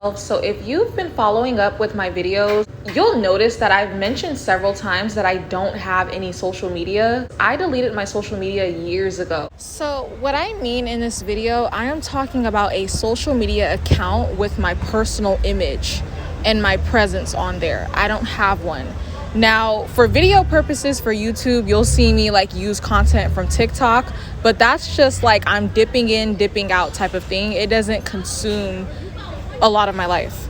So if you've been following up with my videos, you'll notice that I've mentioned several times that I don't have any social media. I deleted my social media years ago. So what I mean in this video, I am talking about a social media account with my personal image and my presence on there. I don't have one. Now, for video purposes for YouTube, you'll see me use content from TikTok, but that's just I'm dipping in, dipping out type of thing. It doesn't consume a lot of my life,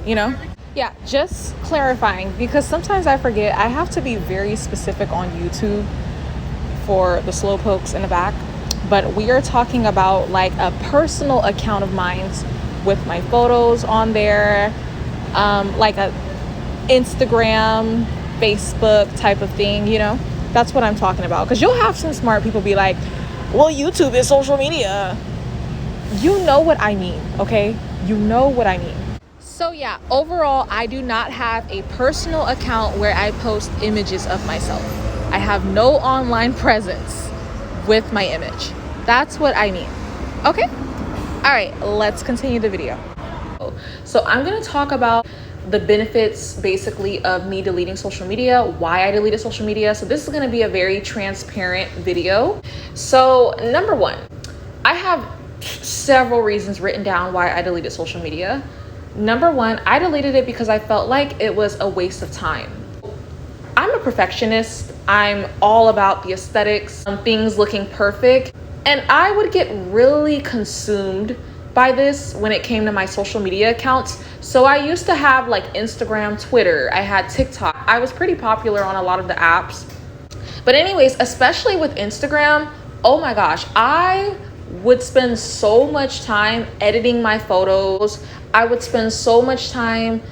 Yeah, just clarifying, because sometimes I forget I have to be very specific on YouTube for the slow pokes in the back. But we are talking about a personal account of mine with my photos on there, like a Instagram, Facebook type of thing, That's what I'm talking about. Because you'll have some smart people be like, well, YouTube is social media. You know what I mean, okay? You know what I mean. So yeah, overall, I do not have a personal account where I post images of myself. I have no online presence with my image. That's what I mean. Okay? All right, let's continue the video. So I'm gonna talk about the benefits basically of me deleting social media, why I deleted social media. So this is gonna be a very transparent video. So number one, I have several reasons written down why I deleted social media. Number one, I deleted it because I felt like it was a waste of time. I'm a perfectionist. I'm all about the aesthetics, things looking perfect. And I would get really consumed by this when it came to my social media accounts. So I used to have Instagram, Twitter, I had TikTok. I was pretty popular on a lot of the apps. But anyways, especially with Instagram, oh my gosh, I would spend so much time editing my photos. I would spend so much time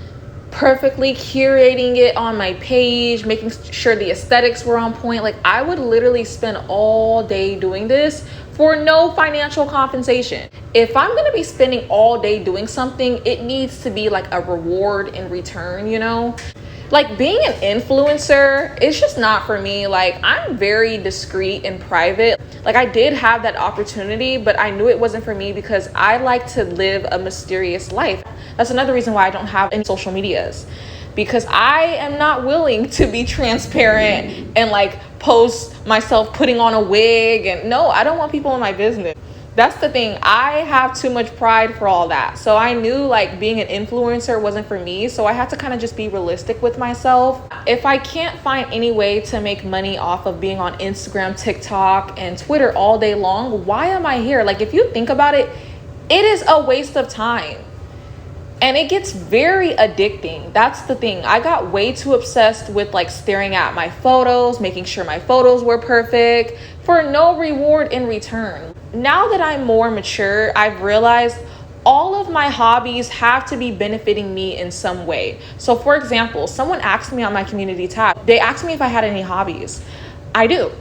perfectly curating it on my page, making sure the aesthetics were on point. I would literally spend all day doing this for no financial compensation. If I'm gonna be spending all day doing something, it needs to be a reward in return, Being an influencer, it's just not for me. I'm very discreet and private. I did have that opportunity, but I knew it wasn't for me because I like to live a mysterious life. That's another reason why I don't have any social medias, because I am not willing to be transparent and post myself putting on a wig. And no, I don't want people in my business. That's the thing. I have too much pride for all that. So I knew being an influencer wasn't for me. So I had to kind of just be realistic with myself. If I can't find any way to make money off of being on Instagram, TikTok, and Twitter all day long, why am I here? If you think about it, it is a waste of time. And it gets very addicting. That's the thing. I got way too obsessed with staring at my photos, making sure my photos were perfect for no reward in return. Now that I'm more mature, I've realized all of my hobbies have to be benefiting me in some way. So for example, someone asked me on my community tab, they asked me if I had any hobbies. I do.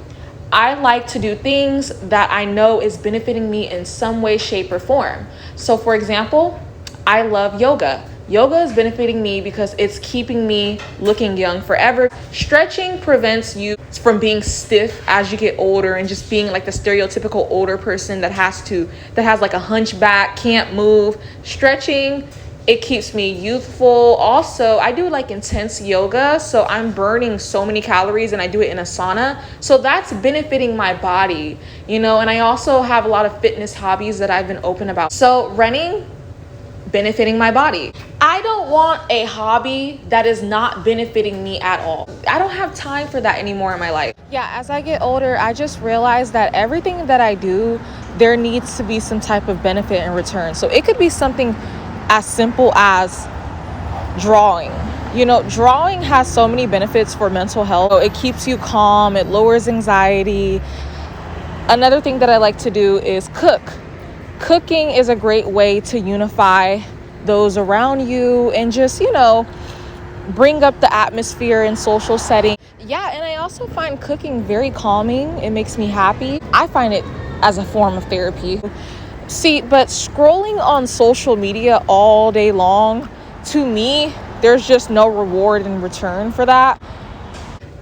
I like to do things that I know is benefiting me in some way, shape, or form. So for example, I love yoga. Yoga is benefiting me because it's keeping me looking young forever. Stretching prevents you from being stiff as you get older and just being the stereotypical older person that has a hunchback, can't move. Stretching, it keeps me youthful. Also, I do intense yoga, so I'm burning so many calories, and I do it in a sauna. So that's benefiting my body, and I also have a lot of fitness hobbies that I've been open about. So running, benefiting my body. I don't want a hobby that is not benefiting me at all. I don't have time for that anymore in my life. Yeah, as I get older, I just realize that everything that I do, there needs to be some type of benefit in return. So it could be something as simple as drawing. Drawing has so many benefits for mental health. It keeps you calm, it lowers anxiety. Another thing that I like to do is cook. Cooking is a great way to unify those around you and just, bring up the atmosphere in social setting. Yeah, and I also find cooking very calming. It makes me happy. I find it as a form of therapy. See, but scrolling on social media all day long, to me, there's just no reward in return for that.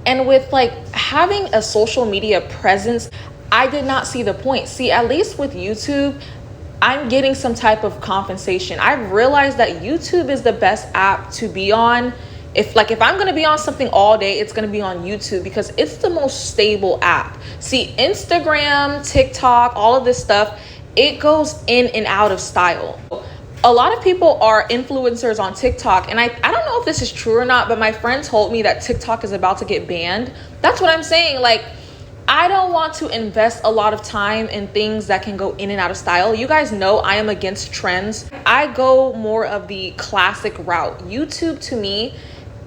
And with having a social media presence, I did not see the point. See, at least with YouTube, I'm getting some type of compensation. I've realized that YouTube is the best app to be on. If I'm going to be on something all day, it's going to be on YouTube because it's the most stable app. See, Instagram, TikTok, all of this stuff, it goes in and out of style. A lot of people are influencers on TikTok, and I don't know if this is true or not, but my friend told me that TikTok is about to get banned. That's what I'm saying. Like, I don't want to invest a lot of time in things that can go in and out of style. You guys know I am against trends. I go more of the classic route. YouTube to me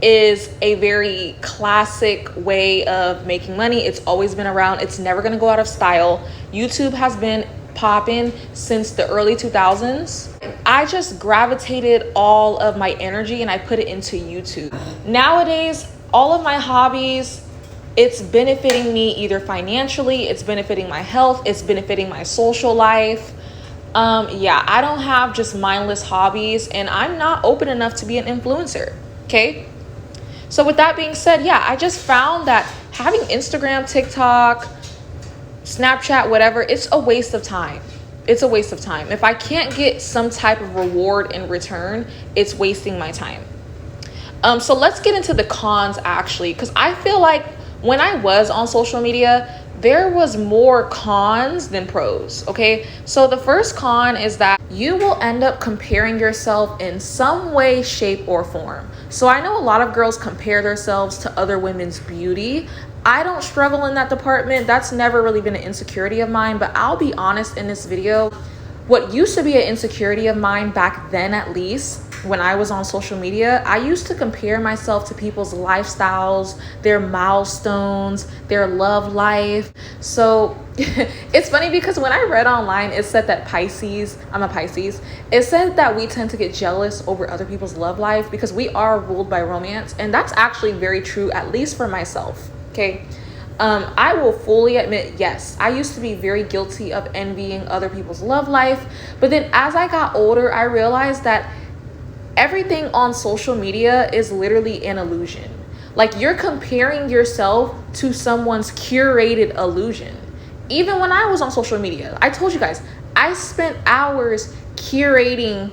is a very classic way of making money. It's always been around. It's never going to go out of style. YouTube has been popping since the early 2000s. I just gravitated all of my energy and I put it into YouTube. Nowadays, all of my hobbies, it's benefiting me either financially, it's benefiting my health, it's benefiting my social life. Yeah, I don't have just mindless hobbies, and I'm not open enough to be an influencer. Okay. So with that being said, yeah, I just found that having Instagram, TikTok, Snapchat, whatever, it's a waste of time. It's a waste of time. If I can't get some type of reward in return, it's wasting my time. So let's get into the cons actually, because I feel like when I was on social media, there was more cons than pros. Okay. So the first con is that you will end up comparing yourself in some way, shape, or form. So I know a lot of girls compare themselves to other women's beauty. I don't struggle in that department. That's never really been an insecurity of mine, but I'll be honest in this video, what used to be an insecurity of mine back then, at least when I was on social media, I used to compare myself to people's lifestyles, their milestones, their love life. So it's funny because when I read online, it said that I'm a Pisces. It said that we tend to get jealous over other people's love life because we are ruled by romance. And that's actually very true, at least for myself. Okay. I will fully admit, yes, I used to be very guilty of envying other people's love life. But then as I got older, I realized that everything on social media is literally an illusion. Like, you're comparing yourself to someone's curated illusion. Even when I was on social media, I told you guys, I spent hours curating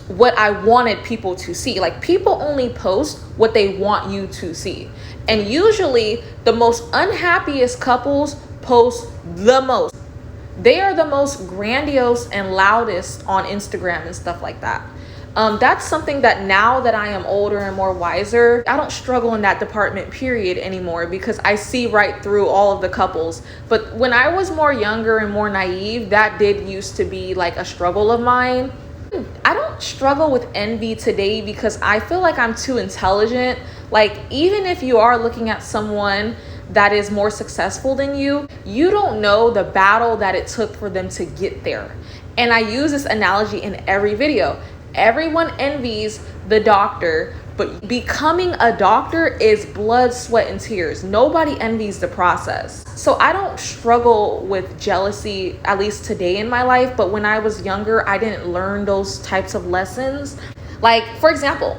what I wanted people to see. Like, people only post what they want you to see. And usually the most unhappiest couples post the most. They are the most grandiose and loudest on Instagram and stuff like that. That's something that now that I am older and more wiser, I don't struggle in that department period anymore because I see right through all of the couples. But when I was more younger and more naive, that did used to be like a struggle of mine. I don't struggle with envy today because I feel like I'm too intelligent. Like, even if you are looking at someone that is more successful than you, you don't know the battle that it took for them to get there. And I use this analogy in every video. Everyone envies the doctor, but becoming a doctor is blood, sweat, and tears. Nobody envies the process. So I don't struggle with jealousy, at least today in my life. But when I was younger, I didn't learn those types of lessons. Like, for example,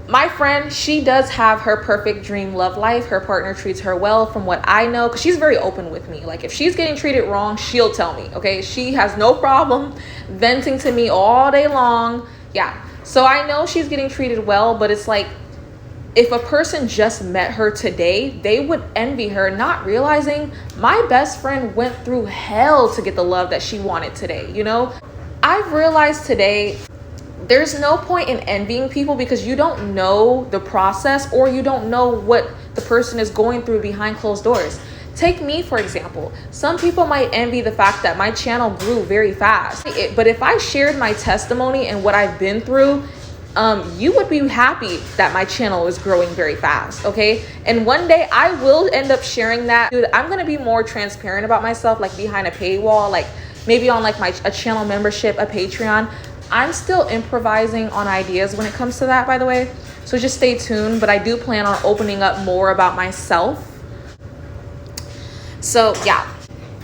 my friend, she does have her perfect dream love life. Her partner treats her well from what I know, because she's very open with me. Like, if she's getting treated wrong, she'll tell me, okay? She has no problem venting to me all day long. Yeah. So I know she's getting treated well, but it's like, if a person just met her today, they would envy her, not realizing my best friend went through hell to get the love that she wanted today. You know, I've realized today, there's no point in envying people because you don't know the process, or you don't know what the person is going through behind closed doors. Take me, for example. Some people might envy the fact that my channel grew very fast. But if I shared my testimony and what I've been through, you would be happy that my channel is growing very fast, okay? And one day I will end up sharing that. Dude, I'm gonna be more transparent about myself, like behind a paywall, like maybe on like a channel membership, a Patreon. I'm still improvising on ideas when it comes to that, by the way. So just stay tuned, but I do plan on opening up more about myself. So yeah,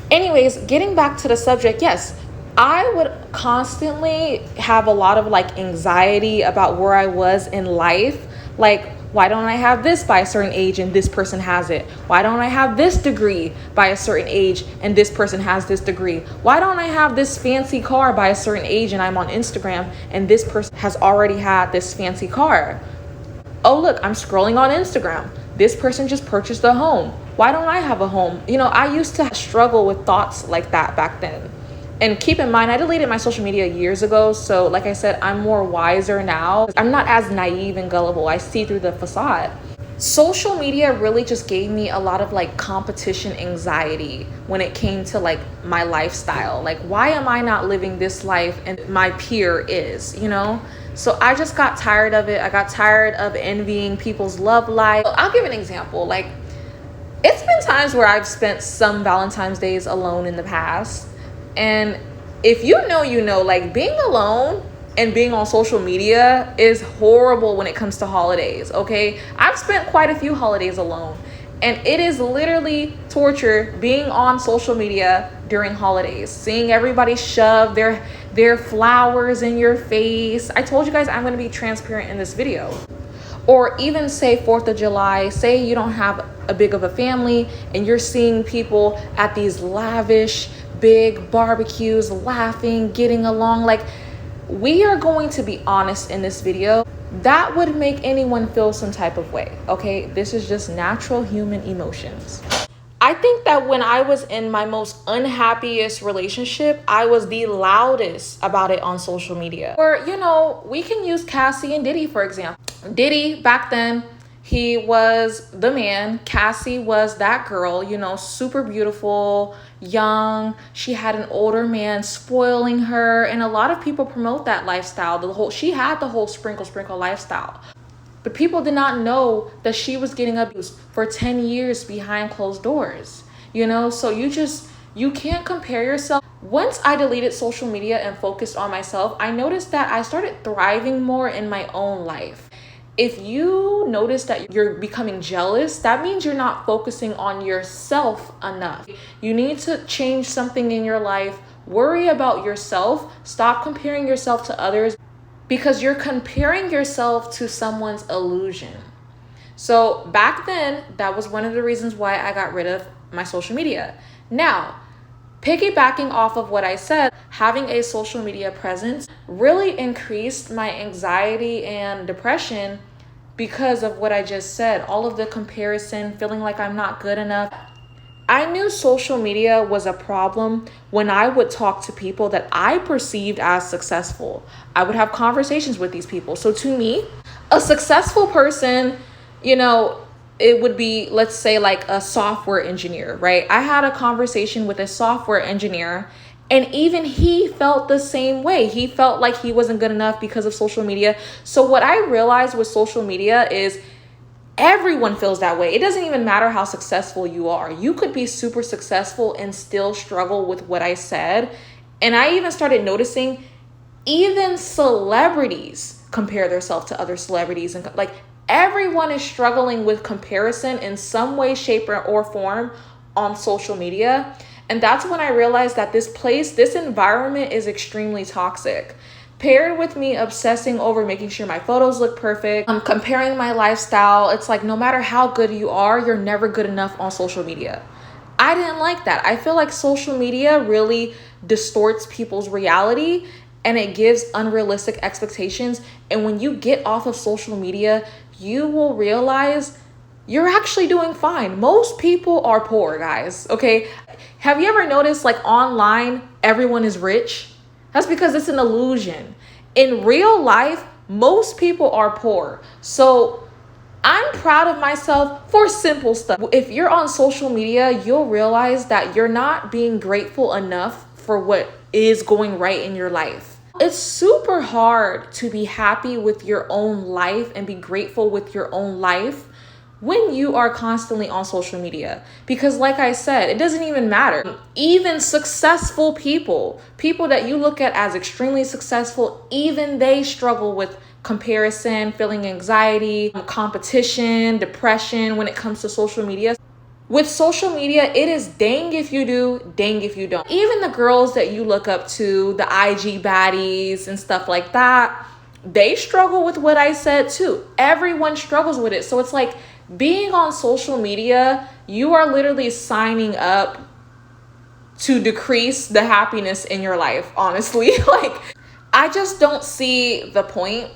anyways, getting back to the subject, yes, I would constantly have a lot of like anxiety about where I was in life. Like, Why don't I have this by a certain age and this person has it? Why don't I have this degree by a certain age and this person has this degree? Why don't I have this fancy car by a certain age and I'm on Instagram and this person has already had this fancy car? Oh, look, I'm scrolling on Instagram. This person just purchased a home. Why don't I have a home? I used to struggle with thoughts like that back then. And keep in mind, I deleted my social media years ago. So like I said, I'm more wiser now. I'm not as naive and gullible. I see through the facade. Social media really just gave me a lot of like competition anxiety when it came to like my lifestyle. Like, why am I not living this life and my peer is, So I just got tired of it. I got tired of envying people's love life. I'll give an example. Like, it's been times where I've spent some Valentine's days alone in the past. And if like being alone and being on social media is horrible when it comes to holidays, okay? I've spent quite a few holidays alone, and it is literally torture being on social media during holidays, seeing everybody shove their flowers in your face. I told you guys I'm going to be transparent in this video. Or even say 4th of July, say you don't have a big of a family and you're seeing people at these lavish big barbecues, laughing, getting along. Like, we are going to be honest in this video. That would make anyone feel some type of way, okay? This is just natural human emotions. I think that when I was in my most unhappiest relationship, I was the loudest about it on social media. Or, we can use Cassie and Diddy, for example. Diddy, back then, he was the man. Cassie was that girl, super beautiful, young. She had an older man spoiling her. And a lot of people promote that lifestyle. She had the whole sprinkle lifestyle. But people did not know that she was getting abused for 10 years behind closed doors, So you can't compare yourself. Once I deleted social media and focused on myself, I noticed that I started thriving more in my own life. If you notice that you're becoming jealous, that means you're not focusing on yourself enough. You need to change something in your life. Worry about yourself. Stop comparing yourself to others, because you're comparing yourself to someone's illusion. So back then, that was one of the reasons why I got rid of my social media. Now, piggybacking off of what I said, having a social media presence really increased my anxiety and depression because of what I just said. All of the comparison, feeling like I'm not good enough. I knew social media was a problem when I would talk to people that I perceived as successful. I would have conversations with these people. So to me, a successful person, it would be, let's say, like a software engineer, right? I had a conversation with a software engineer, and even he felt the same way. He felt like he wasn't good enough because of social media. So what I realized with social media is everyone feels that way. It doesn't even matter how successful you are. You could be super successful and still struggle with what I said. And I even started noticing even celebrities compare themselves to other celebrities, and like everyone is struggling with comparison in some way, shape, or form on social media. And that's when I realized that this environment is extremely toxic. Paired with me obsessing over making sure my photos look perfect, comparing my lifestyle. It's like, no matter how good you are, you're never good enough on social media. I didn't like that. I feel like social media really distorts people's reality, and it gives unrealistic expectations. And when you get off of social media, you will realize you're actually doing fine. Most people are poor, guys, okay? Have you ever noticed, like, online, everyone is rich? That's because it's an illusion. In real life, most people are poor. So I'm proud of myself for simple stuff. If you're on social media, you'll realize that you're not being grateful enough for what is going right in your life. It's super hard to be happy with your own life and be grateful with your own life when you are constantly on social media. Because like I said, it doesn't even matter. Even successful people that you look at as extremely successful, even they struggle with comparison, feeling anxiety, competition, depression when it comes to social media. With social media, it is dang if you do, dang if you don't. Even the girls that you look up to, the IG baddies and stuff like that, they struggle with what I said too. Everyone struggles with it. So it's like being on social media, you are literally signing up to decrease the happiness in your life, honestly. Like, I just don't see the point.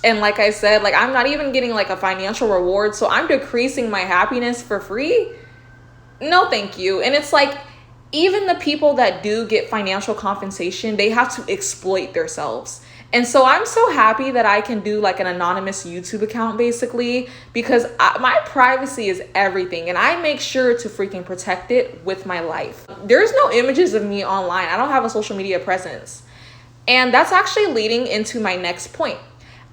And like I said, like, I'm not even getting like a financial reward, so I'm decreasing my happiness for free. No, thank you. And it's like, even the people that do get financial compensation, they have to exploit themselves. And so I'm so happy that I can do like an anonymous YouTube account basically, because my privacy is everything and I make sure to freaking protect it with my life. There's no images of me online. I don't have a social media presence. And that's actually leading into my next point.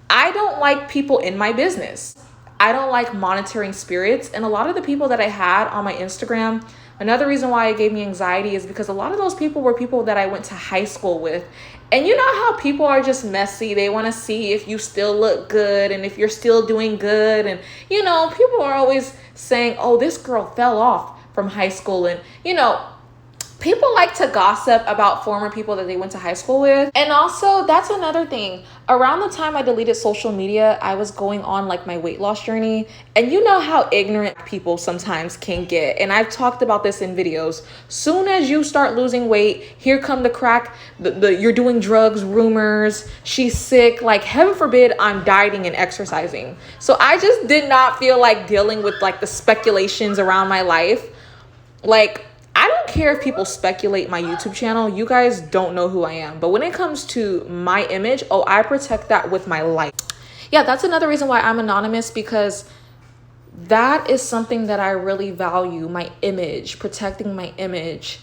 I don't like people in my business. I don't like monitoring spirits. And a lot of the people that I had on my Instagram, another reason why it gave me anxiety is because a lot of those people were people that I went to high school with. And you know how people are just messy. They want to see if you still look good and if you're still doing good. And, you know, people are always saying, oh, this girl fell off from high school. And, you know, people like to gossip about former people that they went to high school with. And also, that's another thing. Around the time I deleted social media, I was going on like my weight loss journey. And you know how ignorant people sometimes can get. And I've talked about this in videos. Soon as you start losing weight, here come the crack, you're doing drugs, rumors, she's sick. Like, heaven forbid I'm dieting and exercising. So I just did not feel like dealing with like the speculations around my life. Like, I don't care if people speculate my YouTube channel. You guys don't know who I am. But when it comes to my image, oh, I protect that with my life. Yeah, that's another reason why I'm anonymous, because that is something that I really value, my image, protecting my image.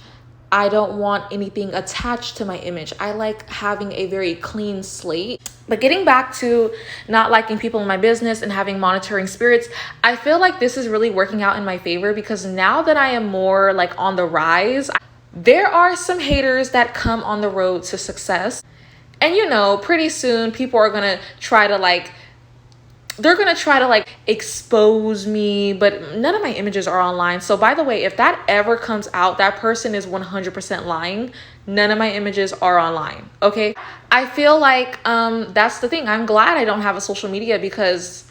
I don't want anything attached to my image. I like having a very clean slate. But getting back to not liking people in my business and having monitoring spirits, I feel like this is really working out in my favor, because now that I am more like on the rise, there are some haters that come on the road to success. And you know, pretty soon people are gonna try to like, they're gonna try to like expose me, but none of my images are online. So by the way, if that ever comes out, that person is 100% lying. None of my images are online, okay? I feel like that's the thing. I'm glad I don't have a social media, because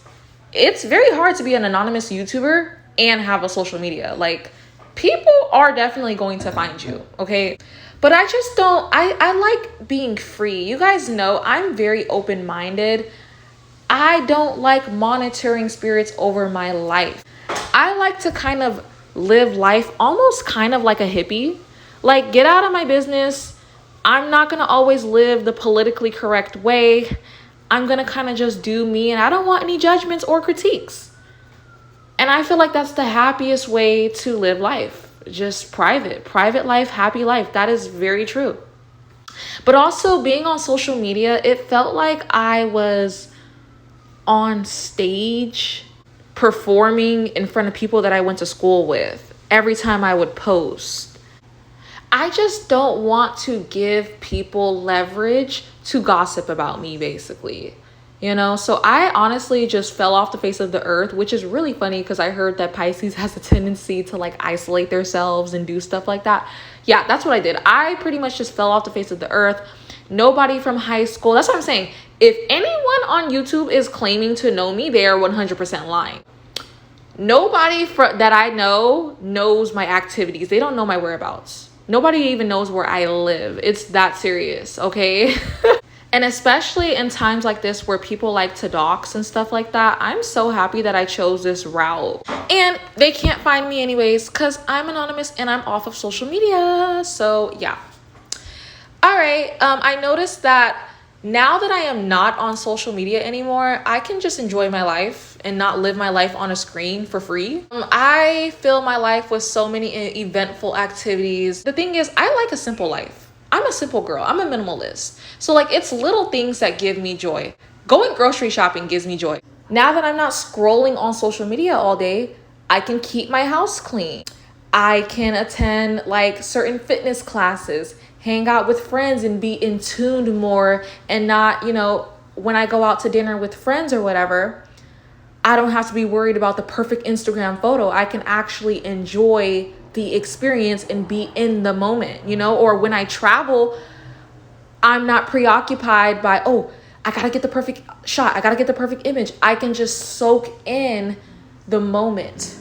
it's very hard to be an anonymous YouTuber and have a social media. Like, people are definitely going to find you, okay? But I just don't, I like being free. You guys know I'm very open-minded. I don't like monitoring spirits over my life. I like to kind of live life almost kind of like a hippie. Like, get out of my business. I'm not going to always live the politically correct way. I'm going to kind of just do me, and I don't want any judgments or critiques. And I feel like that's the happiest way to live life. Just private life, happy life. That is very true. But also, being on social media, it felt like I was on stage performing in front of people that I went to school with every time I would post. I just don't want to give people leverage to gossip about me, basically. You know, so I honestly just fell off the face of the earth, which is really funny because I heard that Pisces has a tendency to like isolate themselves and do stuff like that. Yeah, that's what I did. I pretty much just fell off the face of the earth. Nobody from high school. That's what I'm saying. If anyone on YouTube is claiming to know me, they are 100% lying. Nobody that I know knows my activities. They don't know my whereabouts. Nobody even knows where I live. It's that serious, okay? And especially in times like this where people like to dox and stuff like that, I'm so happy that I chose this route. And they can't find me anyways because I'm anonymous and I'm off of social media. So yeah. All right, I noticed that now that I am not on social media anymore, I can just enjoy my life and not live my life on a screen for free. I fill my life with so many eventful activities. The thing is, I like a simple life. I'm a simple girl. I'm a minimalist. So like, it's little things that give me joy. Going grocery shopping gives me joy. Now that I'm not scrolling on social media all day, I can keep my house clean. I can attend like certain fitness classes, hang out with friends and be in tune more, and not, you know, when I go out to dinner with friends or whatever, I don't have to be worried about the perfect Instagram photo. I can actually enjoy the experience and be in the moment, you know? Or when I travel, I'm not preoccupied by, oh, I gotta get the perfect shot. I gotta get the perfect image. I can just soak in the moment.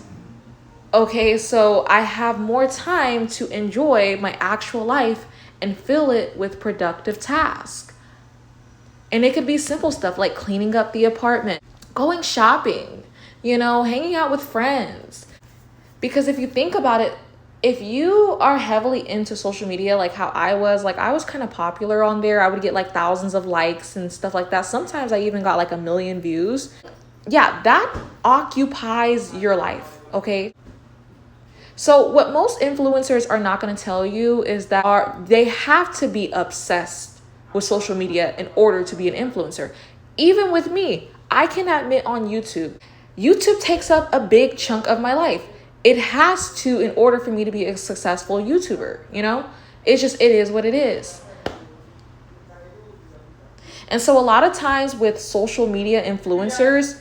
Okay, so I have more time to enjoy my actual life and fill it with productive tasks. And it could be simple stuff like cleaning up the apartment, going shopping, hanging out with friends. Because if you think about it, if you are heavily into social media, like how I was kind of popular on there. I would get like thousands of likes and stuff like that. Sometimes I even got like 1 million views. Yeah, that occupies your life, okay? So what most influencers are not going to tell you is that they have to be obsessed with social media in order to be an influencer. Even with me, I can admit on YouTube takes up a big chunk of my life. It has to in order for me to be a successful YouTuber, It is what it is. And so a lot of times with social media influencers,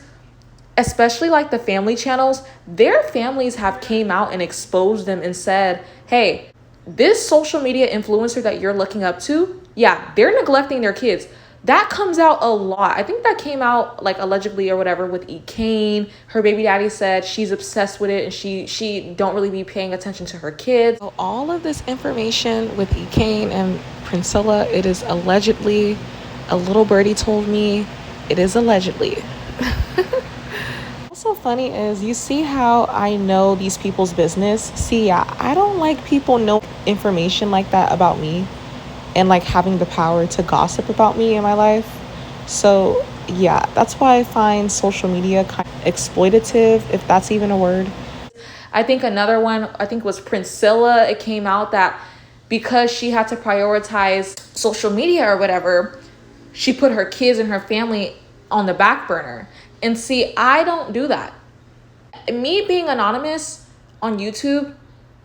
especially like the family channels, their families have came out and exposed them and said, hey, this social media influencer that you're looking up to, yeah, they're neglecting their kids. That comes out a lot. I think that came out like allegedly or whatever with Kane. Her baby daddy said she's obsessed with it and she don't really be paying attention to her kids. So all of this information with Kane and Priscilla, it is allegedly, a little birdie told me, it is allegedly. So funny is you see how I know these people's business. See, yeah, I don't like people know information like that about me and like having the power to gossip about me in my life. So yeah, that's why I find social media kind of exploitative, if that's even a word. I think another one, was Priscilla. It came out that because she had to prioritize social media or whatever, she put her kids and her family on the back burner. And see, I don't do that. Me being anonymous on YouTube,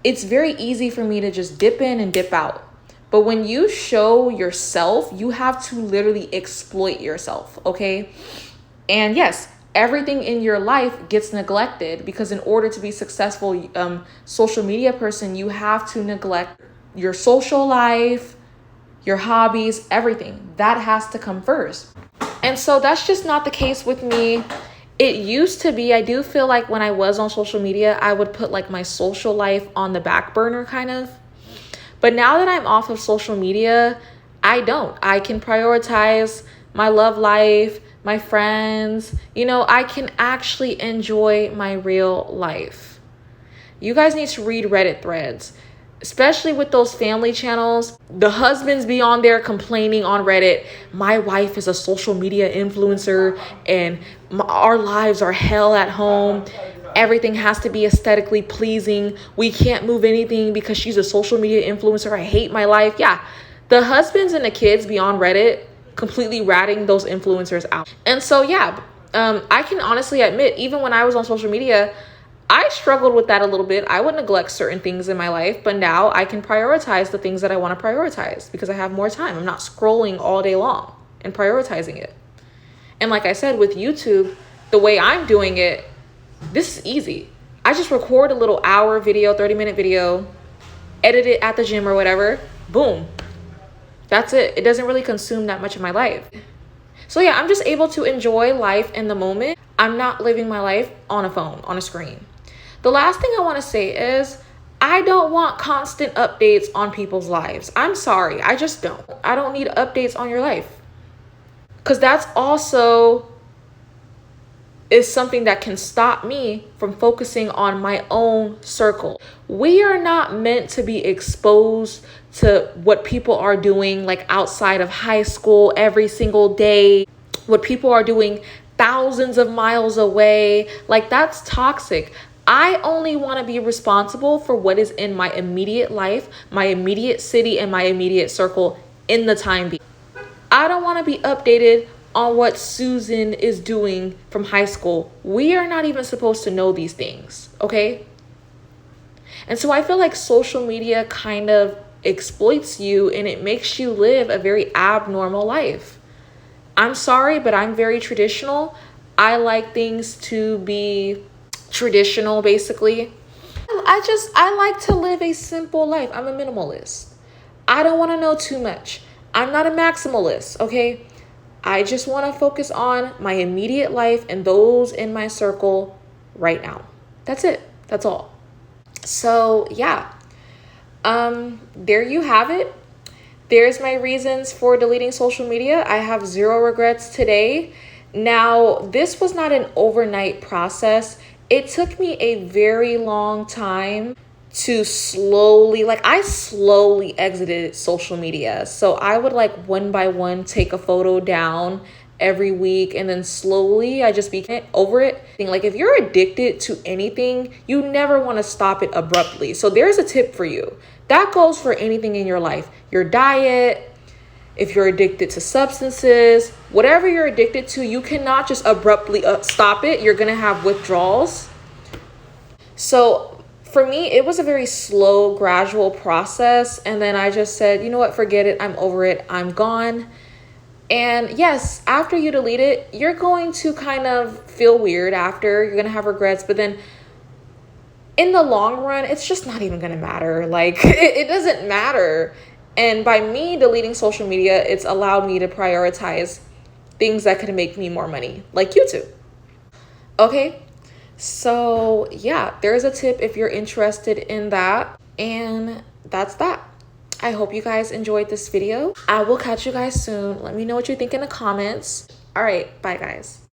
it's very easy for me to just dip in and dip out. But when you show yourself, you have to literally exploit yourself, okay? And yes, everything in your life gets neglected because in order to be successful social media person, you have to neglect your social life, your hobbies, everything. That has to come first. And so that's just not the case with me. It used to be, I do feel like when I was on social media, I would put like my social life on the back burner kind of. But now that I'm off of social media, I don't. I can prioritize my love life, my friends. I can actually enjoy my real life. You guys need to read Reddit threads. Especially with those family channels, the husbands be on there complaining on Reddit, my wife is a social media influencer and our lives are hell at home. Everything has to be aesthetically pleasing. We can't move anything because she's a social media influencer. I hate my life. Yeah, the husbands and the kids be on Reddit completely ratting those influencers out. And so, yeah, I can honestly admit, even when I was on social media, I struggled with that a little bit. I would neglect certain things in my life, but now I can prioritize the things that I want to prioritize because I have more time. I'm not scrolling all day long and prioritizing it. And like I said, with YouTube, the way I'm doing it, this is easy. I just record a little hour video, 30-minute video, edit it at the gym or whatever. Boom. That's it. It doesn't really consume that much of my life. So yeah, I'm just able to enjoy life in the moment. I'm not living my life on a phone, on a screen. The last thing I want to say is I don't want constant updates on people's lives. I'm sorry. I just don't. I don't need updates on your life. Because that's also is something that can stop me from focusing on my own circle. We are not meant to be exposed to what people are doing like outside of high school every single day, what people are doing thousands of miles away. Like that's toxic. I only want to be responsible for what is in my immediate life, my immediate city, and my immediate circle in the time being. I don't want to be updated on what Susan is doing from high school. We are not even supposed to know these things, okay? And so I feel like social media kind of exploits you and it makes you live a very abnormal life. I'm sorry, but I'm very traditional. I like things to be traditional, basically. I like to live a simple life. I'm a minimalist. I don't want to know too much. I'm not a maximalist, okay? I just want to focus on my immediate life and those in my circle right now. That's it. That's all. So yeah, there you have it. There's my reasons for deleting social media. I have zero regrets today. Now, this was not an overnight process. It took me a very long time to I slowly exited social media. So I would like one by one take a photo down every week, and then slowly I just became over it. Like, if you're addicted to anything, you never want to stop it abruptly. So there's a tip for you. That goes for anything in your life, your diet. If you're addicted to substances, whatever you're addicted to, you cannot just abruptly stop it. You're going to have withdrawals. So for me, it was a very slow, gradual process. And then I just said, you know what, forget it. I'm over it. I'm gone. And yes, after you delete it, you're going to kind of feel weird after. You're going to have regrets. But then in the long run, it's just not even going to matter. Like, it doesn't matter. And by me deleting social media, it's allowed me to prioritize things that could make me more money, like YouTube. Okay, so yeah, there's a tip if you're interested in that. And that's that. I hope you guys enjoyed this video. I will catch you guys soon. Let me know what you think in the comments. All right, bye guys.